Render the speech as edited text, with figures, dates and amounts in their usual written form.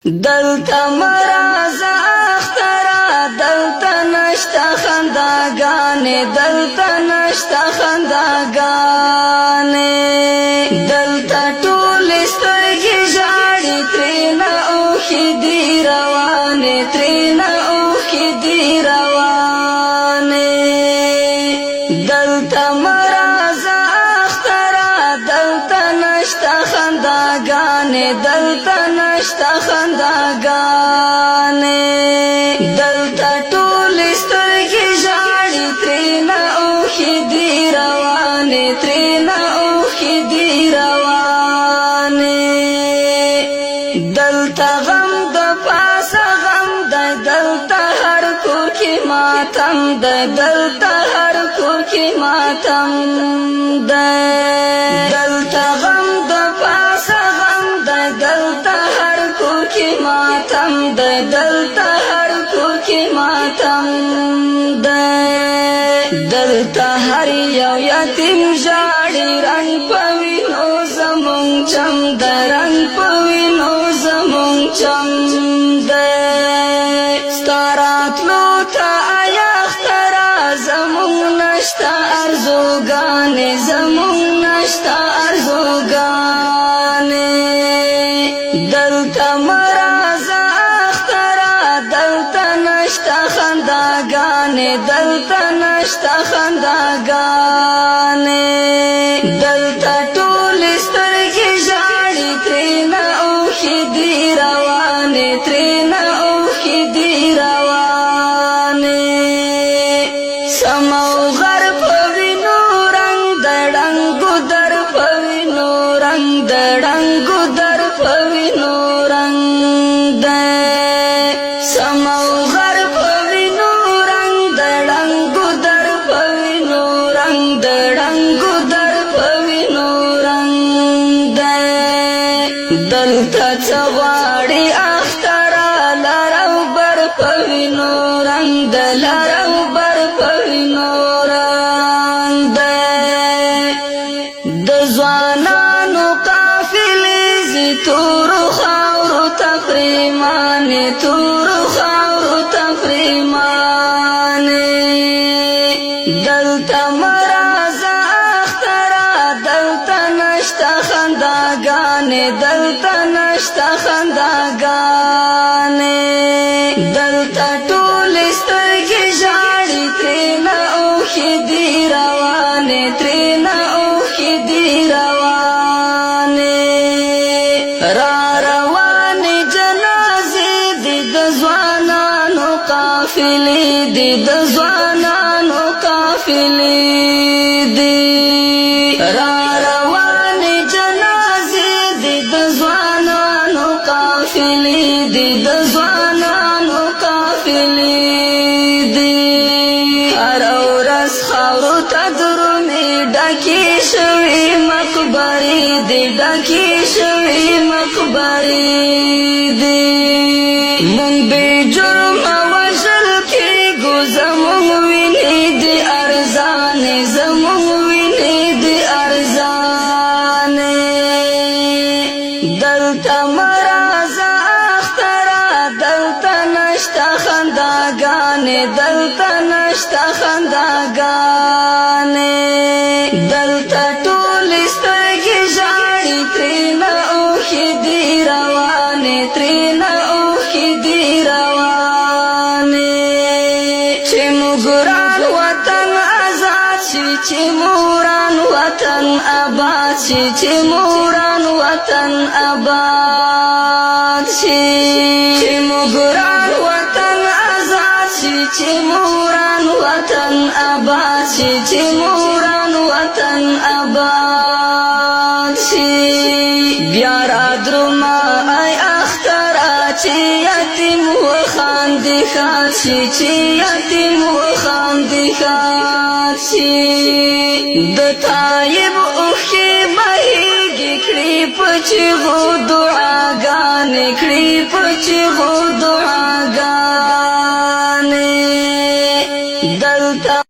دلتا مرازا اخترا دلتا نشتا خنداگانے دلتا نشتا خنداگانے دلتا ټول سترګې ژاړي ترینا اوښکې دي روانې ترینا اوښکې دي روانې دلتا مرازا اخترا دلتا نشتا خنداگانے دلتا نشتا خنداگانے دلتا ټول سترګې ژاړي ترینا اوښکې دي روانې ترینا اوښکې دي روانې دلتا غم د پاسه غم دی دلتا هر کور کې ماتم دی دلتا هر کور کې ماتم دی دلتا غم د پاسه غم دی دلتا هر کور کې ماتم دی دلتا هر کور کې ماتم دی دلتا هر یو یتیم ژاړي رنګ په وینو زمونږ چم دی رنګ په وینو زمونږ چم دی ستا راتلو ته آیا اخترا زمونږ نشته ارزوګانې زمونږ نشته ارزوګانې دلتا مرازا اخترا دلتا نشته خنداګانې دلتا نشته خنداګانې دلتا ټول سترګې ژاړي ترینا اوښکې دي روانې ترینا اوښکې دي روانې سمو غر په وینو رنګ د ړنګو در په وینو رنګ د ړنګو در په وینو رنګ دی سمو غر په وینو رنګ د ړنګو در په وینو رنګ د ړنګو در په وینو رنګ دی دلتا څه غواړي اخترا لر او بر په وینو رنګ د لر او بر په وینو رنګ دی د ځوانانو قافلې زی تورو خاورو تقریمانې تورو خاورو تقریمانې دلتا مرازا اخترا دلتا نشتا خنداگانے دلتا نشتا خنداگانے دلتا ټول سترګې ژاړي ترینا اوښکې دي روانې ترینا اوښکې دي روانې را روانې جنازې دي د ځوانانو قافلې دي د ځوانانو قافلې دي را روانې جنازې دي د ځوانانو قافلې دي د ځوانانو قافلې دي هر ورځ خاورو ته درومي ډکې شوې مقبرې دي ډکې شوې مقبرې دي مونږ بې جرمه وژل کېږو زمونږ وینې دي ارزانې زمونږ وینې دي ارزانې دلتا مرازا اخترا دلتا نشتا خنداګانې دلتا نشتا خنداګانې دلتا ټول سترګې ژاړي ترینا اوښکې دي روانې ترینا اوښکې دي روانې چې موږ ګران وطن آزاد شي چې موران وطن آباد شي چې موران وطن آباد شي چې موږ ګران وطن آزاد شي چې موران وطن آباد شي چې موران وطن آباد شي بیا را دروما ای اخترا چې یتیم وخاندې ښاد شي چې یتیم وخاندې ښاد شي د تایب اوښکې بهیږي کړي په چیغو دعاګانې کړي په چیغو دعاګانې